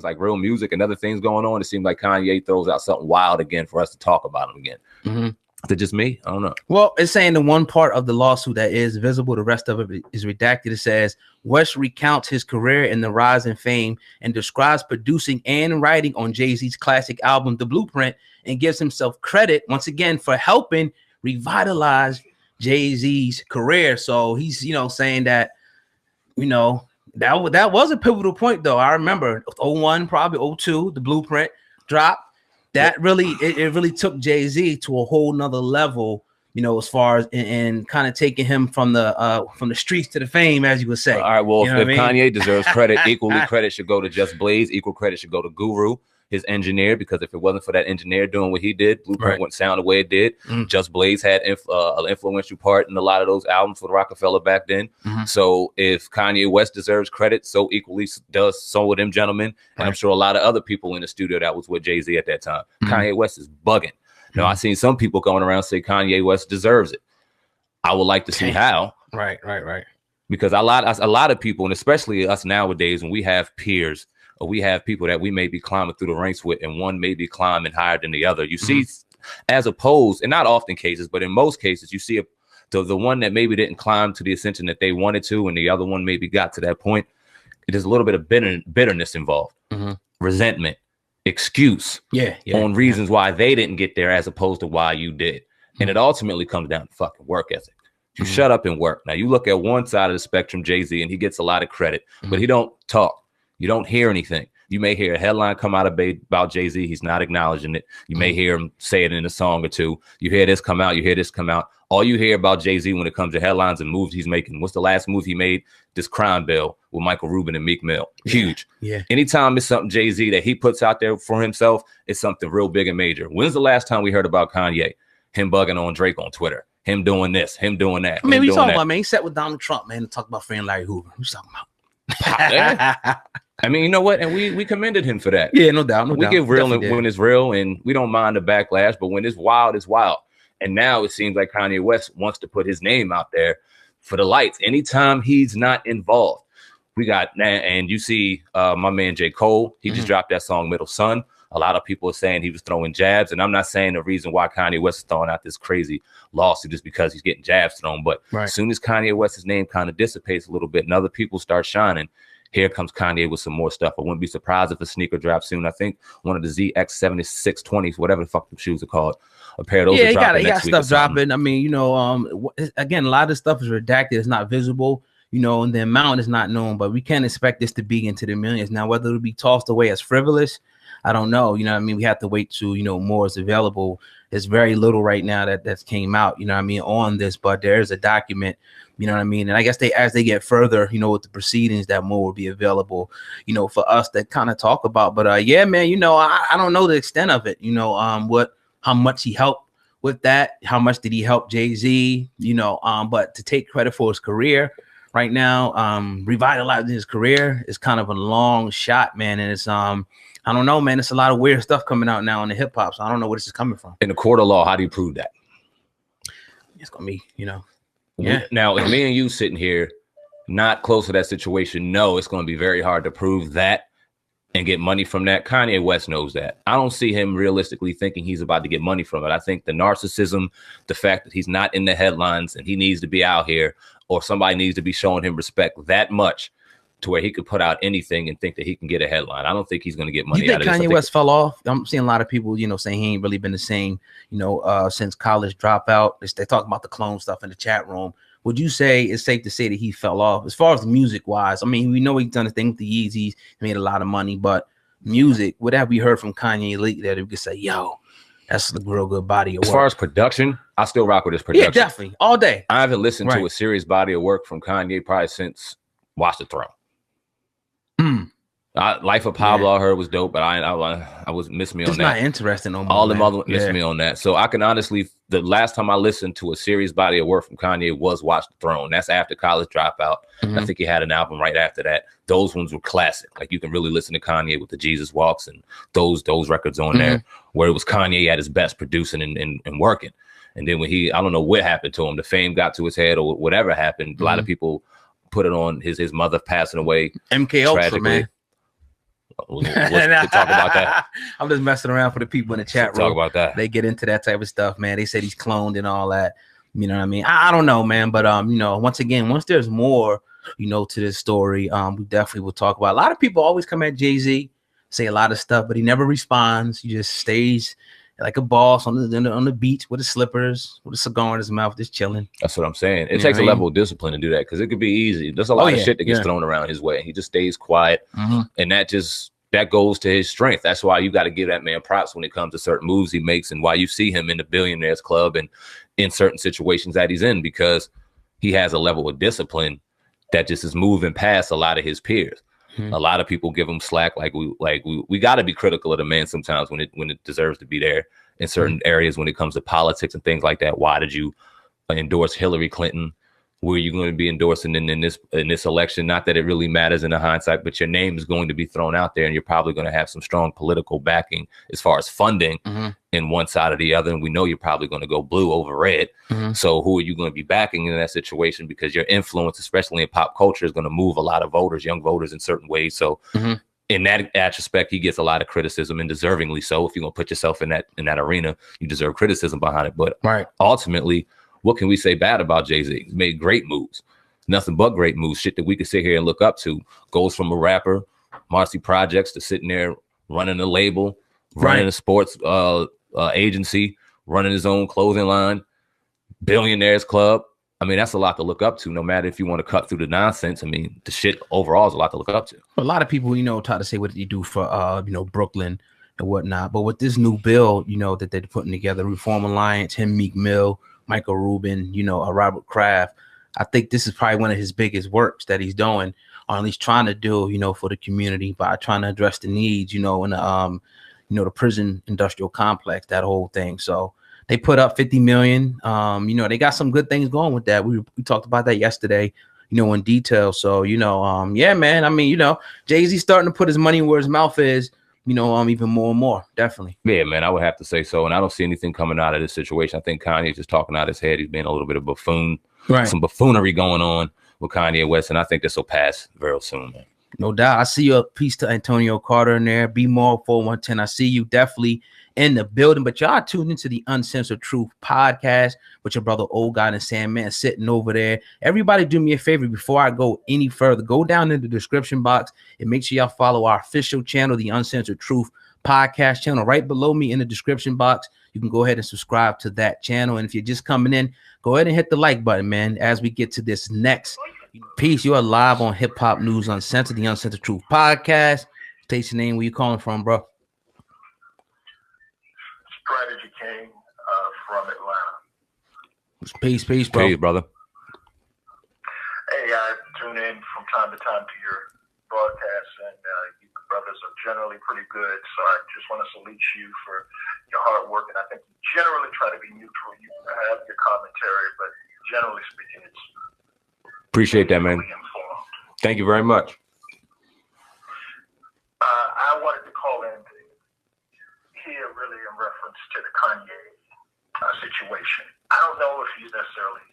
like real music and other things going on, it seems like Kanye throws out something wild again for us to talk about him again. Is it just me? I don't know. Well, it's saying the one part of the lawsuit that is visible, the rest of it is redacted. It says West recounts his career in the rise in fame and describes producing and writing on Jay-Z's classic album, The Blueprint, and gives himself credit once again for helping revitalize Jay-Z's career. So he's, saying that, that was a pivotal point, though. I remember 01, probably 02, The Blueprint dropped. That really, it really took Jay-Z to a whole nother level, as far as and kind of taking him from the streets to the fame, as you would say. All right, well, if Kanye deserves credit, equally credit should go to Just Blaze. Equal credit should go to Guru, his engineer, because if it wasn't for that engineer doing what he did, Blueprint wouldn't sound the way it did. Just Blaze had an influential part in a lot of those albums for the Rocafella back then. So if Kanye West deserves credit, so equally does some of them gentlemen. And I'm sure a lot of other people in the studio that was with Jay-Z at that time. Kanye West is bugging. Now, I seen some people going around say Kanye West deserves it. I would like to see how. Right. Because a lot of people, and especially us nowadays, when we have peers, or we have people that we may be climbing through the ranks with, and one may be climbing higher than the other. You see, as opposed, and not often cases, but in most cases, you see the one that maybe didn't climb to the ascension that they wanted to, and the other one maybe got to that point. There's a little bit of bitterness involved, resentment, excuse on reasons why they didn't get there as opposed to why you did. And it ultimately comes down to fucking work ethic. You shut up and work. Now, you look at one side of the spectrum, Jay-Z, and he gets a lot of credit, but he don't talk. You don't hear anything. You may hear a headline come out about Jay-Z. He's not acknowledging it. You may hear him say it in a song or two. You hear this come out. You hear this come out. All you hear about Jay-Z when it comes to headlines and moves he's making. What's the last move he made? This crime bill with Michael Rubin and Meek Mill. Huge. Anytime it's something Jay-Z that he puts out there for himself, it's something real big and major. When's the last time we heard about Kanye? Him bugging on Drake on Twitter. Him doing this. Him doing that. I mean, we talking about, man. He sat with Donald Trump, man, to talk about friend Larry Hoover. Who's talking about? I mean, you know what? And we commended him for that. Yeah, no doubt. We give real when it's real, and we don't mind the backlash. But when it's wild, it's wild. And now it seems like Kanye West wants to put his name out there for the lights. Anytime he's not involved, we got, and you see my man J. Cole, he just dropped that song Middle Sun. A lot of people are saying he was throwing jabs, and I'm not saying the reason why Kanye West is throwing out this crazy lawsuit is because he's getting jabs thrown. But as soon as Kanye West's name kind of dissipates a little bit and other people start shining, here comes Kanye with some more stuff. I wouldn't be surprised if a sneaker drops soon. I think one of the ZX7620s, whatever the fuck the shoes are called, a pair of those are dropping next week. Stuff dropping. I mean, again, a lot of this stuff is redacted. It's not visible, and the amount is not known, but we can't expect this to be into the millions. Now, whether it'll be tossed away as frivolous, I don't know. We have to wait to, more is available. There's very little right now that's came out, on this, but there is a document, and I guess as they get further, with the proceedings, that more will be available, for us to kind of talk about. But yeah, man, I don't know the extent of it, how much he helped with that, how much did he help Jay-Z, but to take credit for his career right now, revitalizing his career is kind of a long shot, man. And it's I don't know, man. It's a lot of weird stuff coming out now in the hip hop. So I don't know where this is coming from. In the court of law, how do you prove that? It's gonna be, Now, if me and you sitting here, not close to that situation, no, it's gonna be very hard to prove that and get money from that. Kanye West knows that. I don't see him realistically thinking he's about to get money from it. I think the narcissism, the fact that he's not in the headlines and he needs to be out here, or somebody needs to be showing him respect that much to where he could put out anything and think that he can get a headline. I don't think he's going to get money out of this. Kanye West fell off? I'm seeing a lot of people, saying he ain't really been the same, since college dropout. They talk about the clone stuff in the chat room. Would you say it's safe to say that he fell off as far as music wise? I mean, we know he's done a thing with the Yeezys, he made a lot of money, but music, what have we heard from Kanye lately that we could say, yo, that's a real good body of work? As far as production, I still rock with his production. Yeah, definitely. All day. I haven't listened to a serious body of work from Kanye probably since Watch the Throne. Life of Pablo, I heard was dope, but I was miss me on it's that. Not interesting no more. All the other miss me on that. So I can honestly, the last time I listened to a serious body of work from Kanye was Watch the Throne. That's after College Dropout. I think he had an album right after that. Those ones were classic. Like you can really listen to Kanye with the Jesus Walks and those records on there, where it was Kanye at his best producing and working. And then when I don't know what happened to him, the fame got to his head or whatever happened. A lot of people put it on his mother passing away. MK Ultra, man. We'll talk about that. I'm just messing around for the people in the chat room. Talk about that. They get into that type of stuff, man. They said he's cloned and all that. You know what I mean? I don't know, man. But you know, once again, once there's more, you know, to this story, we definitely will talk about. A lot of people always come at Jay-Z, say a lot of stuff, but he never responds. He just stays like a boss on the beach with his slippers, with a cigar in his mouth, just chilling. That's what I'm saying. It takes a level of discipline to do that, because it could be easy. There's a lot of shit that gets thrown around his way. He just stays quiet, and that goes to his strength. That's why you got to give that man props when it comes to certain moves he makes, and why you see him in the Billionaires Club and in certain situations that he's in, because he has a level of discipline that just is moving past a lot of his peers. A lot of people give him slack. We got to be critical of the man sometimes when it deserves to be there in certain areas when it comes to politics and things like that. Why did you endorse Hillary Clinton? Were you going to be endorsing in this election? Not that it really matters in the hindsight, but your name is going to be thrown out there, and you're probably going to have some strong political backing as far as funding in one side or the other. And we know you're probably going to go blue over red. So who are you going to be backing in that situation? Because your influence, especially in pop culture, is going to move a lot of voters, young voters, in certain ways. So in that aspect, he gets a lot of criticism, and deservingly so. If you're going to put yourself in that arena, you deserve criticism behind it. But ultimately, what can we say bad about Jay-Z? He's made great moves, nothing but great moves, shit that we could sit here and look up to. Goes from a rapper, Marcy Projects, to sitting there running a label, running a sports agency, running his own clothing line, Billionaires Club. I mean, that's a lot to look up to, no matter if you want to cut through the nonsense. I mean, the shit overall is a lot to look up to. A lot of people, you know, try to say what did he do for, you know, Brooklyn and whatnot. But with this new bill, you know, that they're putting together, Reform Alliance, him, Meek Mill, Michael Rubin, you know, Robert Kraft, I think this is probably one of his biggest works that he's doing, or at least trying to do, you know, for the community by trying to address the needs, you know, in the, you know, the prison industrial complex, that whole thing. So they put up 50 million. You know, they got some good things going with that. We talked about that yesterday, you know, in detail. So, you know, yeah, man, I mean, you know, Jay-Z starting to put his money where his mouth is, you know, even more and more, definitely. Yeah, man, I would have to say so. And I don't see anything coming out of this situation. I think Kanye's just talking out his head. He's being a little bit of a buffoon, some buffoonery going on with Kanye West. And I think this will pass very soon, man. No doubt. I see you. Peace to Antonio Carter in there. Be more 4110. I see you definitely in the building. But y'all tuned into the Uncensored Truth podcast with your brother Old God and SamAnt sitting over there. Everybody do me a favor before I go any further. Go down in the description box and make sure y'all follow our official channel, the Uncensored Truth podcast channel. Right below me in the description box, you can go ahead and subscribe to that channel. And if you're just coming in, go ahead and hit the like button, man, as we get to this next piece. You are live on Hip Hop News Uncensored, the Uncensored Truth podcast. State your name, where you calling from, bro? Strategy King from Atlanta. Peace, bro. Peace, brother. Hey, I tune in from time to time to your broadcasts, and you brothers are generally pretty good. So I just want to salute you for your hard work, and I think you generally try to be neutral. You have your commentary, but generally speaking, it's appreciate that, man. Thank you very much. I wanted to call in here really in reference to the Kanye situation. I don't know if he's necessarily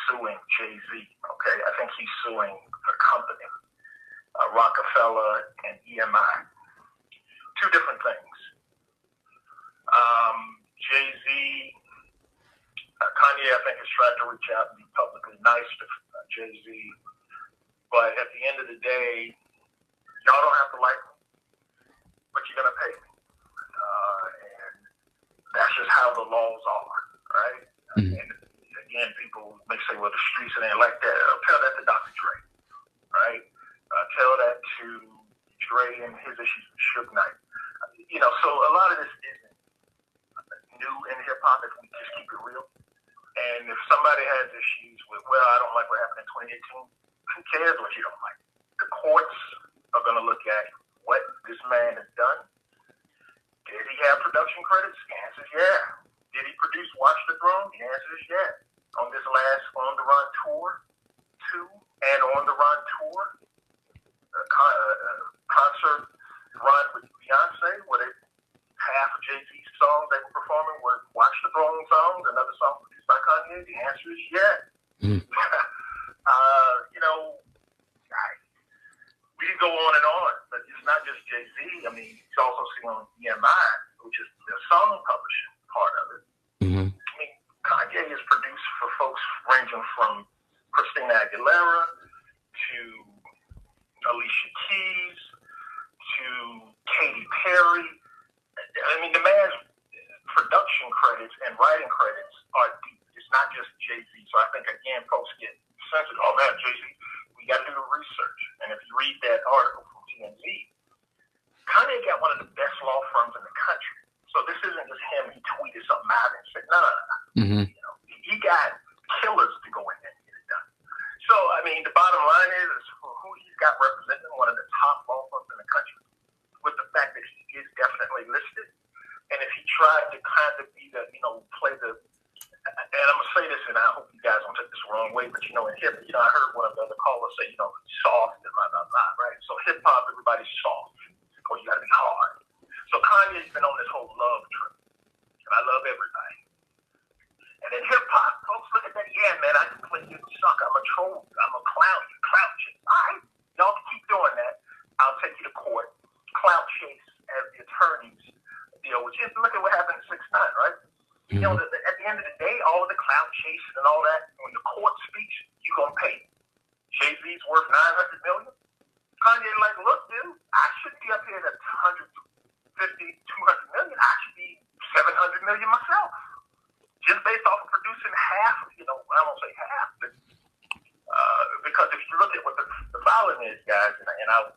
suing Jay-Z, okay? I think he's suing the company, Rocafella and EMI. Two different things. Jay-Z, Kanye, I think, has tried to reach out and be publicly nice to Jay-Z, but at the end of the day, y'all don't have to like me, but you're going to pay me. And that's just how the laws are, right? And again, people may say, well, the streets, it ain't like that. Tell that to Dr. Dre, right? Tell that to Dre and his issues with Suge Knight. You know, so a lot of this isn't new in hip-hop if we just keep it real. And if somebody has issues with, well, I don't like what happened in 2018, who cares what you don't like? The courts are going to look at what this man has done. Did he have production credits? The answer is yeah. Did he produce Watch the Throne? The answer is yeah. On this last On the Run tour, and On the Run tour, concert run with Beyonce, where half of Jay-Z's songs they were performing were Watch the Throne songs, another song produced by Kanye. The answer is yeah. You know, we can go on and on, but just not just Jay-Z. I mean, he's also seen on EMI, which is the song publishing part of it. Mm-hmm. I mean, Kanye is produced for folks ranging from Christina Aguilera to Alicia Keys to Katy Perry. I mean, the man's production credits and writing credits are deep. It's not just Jay-Z. So I think, again, folks get censored. Oh, man, Jay-Z, we got to do the research. And if you read that article from TMZ, Kanye got one of the best law firms in the country. So this isn't just him. He tweeted something out and said, no. Mm-hmm. You know, he got killers to go in there and get it done. So, I mean, the bottom line is who he's got representing one of the top law firms in the country, with the fact that he is definitely listed. And if he tried to kind of be the, play the, and I'm going to say this, and I hope you guys don't take this the wrong way, but, in hip, I heard one of the other callers say, soft and blah, blah, blah, right? So hip-hop, everybody's soft, or you got to be hard. So Kanye's been on this whole love trip, and I love everybody. And in hip-hop, folks look at that, yeah, man, I can play you suck, I'm a troll, I'm a clown, you clout chase. All right, y'all can keep doing that. I'll take you to court. Clout chase as the attorneys deal with you. Look at what happened in 6ix9ine, right? Mm-hmm. At the end of the day, all of the clout chase and all that, when the court speaks, you gonna pay. Jay-Z's worth $900 million. Kanye like, look, dude, I shouldn't be up here at 150, 200 million. I should be 700 million myself. Just based off of producing half, I won't say half, but because if you look at what the filing is, guys, and I'll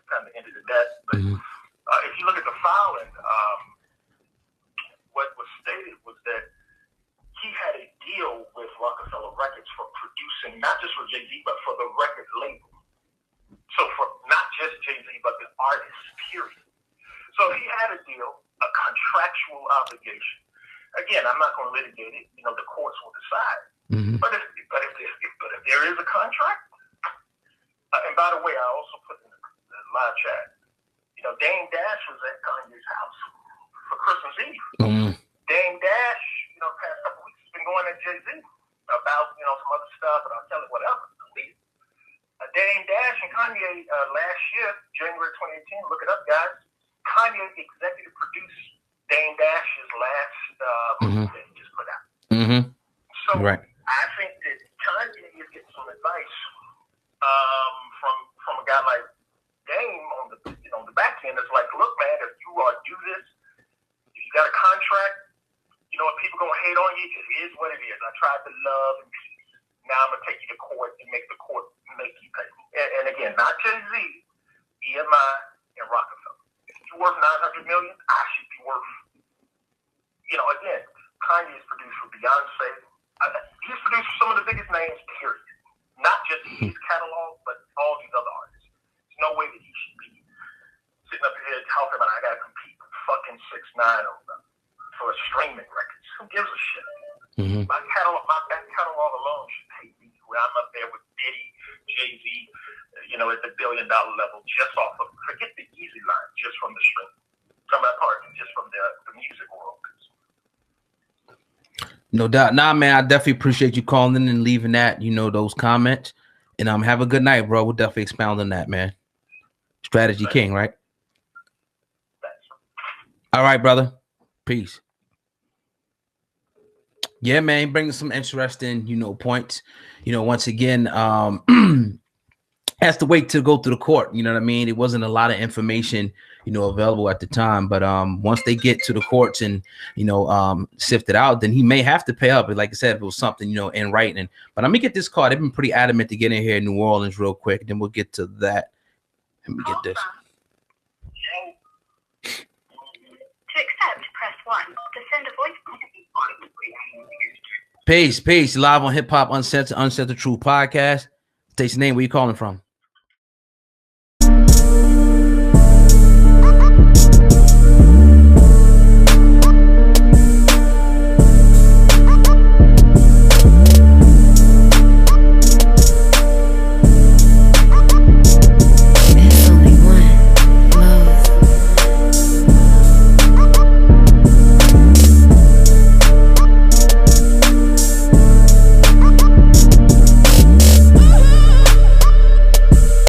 kind of ended that, but if you look at the filing, what was stated was that he had a deal with Rocafella Records for producing not just for Jay-Z, but for the record label. So for not just Jay-Z, but the artist, period. So he had a deal, a contractual obligation. Again, I'm not going to litigate it. The courts will decide. Mm-hmm. But if there is a contract, and by the way, I also put in the live chat, Dame Dash was at Kanye's house for Christmas Eve. Mm-hmm. Dame Dash, past couple weeks has been going at Jay-Z about, some other stuff, and I'll tell it whatever. Dame Dash and Kanye last year, January 2018, look it up, guys. Kanye executive produced Dame Dash's last movie that he just put out. Mm-hmm. So right. I think that Kanye is getting some advice from a guy like Dame on the back end. It's like, look, man, if you do this, if you got a contract, if people gonna hate on you, it is what it is. I tried to love and peace. Now I'm gonna take you to court and make the court make you pay. And again, not Jay-Z, EMI, and Rocafella. If you're worth $900 million, I should be worth. Again, Kanye is produced for Beyonce. He's produced for some of the biggest names, period. Not just his catalog, but all these other artists. There's no way that he should be sitting up here talking about I gotta compete with fucking 6ix9ine for streaming records. Who gives a shit? Mm-hmm. My back catalog alone should pay me where I'm up there with Diddy, Jay-Z, at the $1 billion level, just off of, forget the easy line, just from the stream. Just from the music world. No doubt. Nah, man, I definitely appreciate you calling in and leaving that, those comments. And have a good night, bro. We'll definitely expound on that, man. Strategy King, right? All right, brother. Peace. Yeah, man, bringing some interesting, points. Once again, has to wait to go through the court. You know what I mean? It wasn't a lot of information, available at the time. But once they get to the courts and, sift it out, then he may have to pay up. But like I said, if it was something, in writing. But let me get this call. They've been pretty adamant to get in here in New Orleans real quick. Then we'll get to that. Let me get this. To accept, press 1. To send a voice Peace. Live on Hip Hop Uncensored True Podcast. State your name. Where you calling from?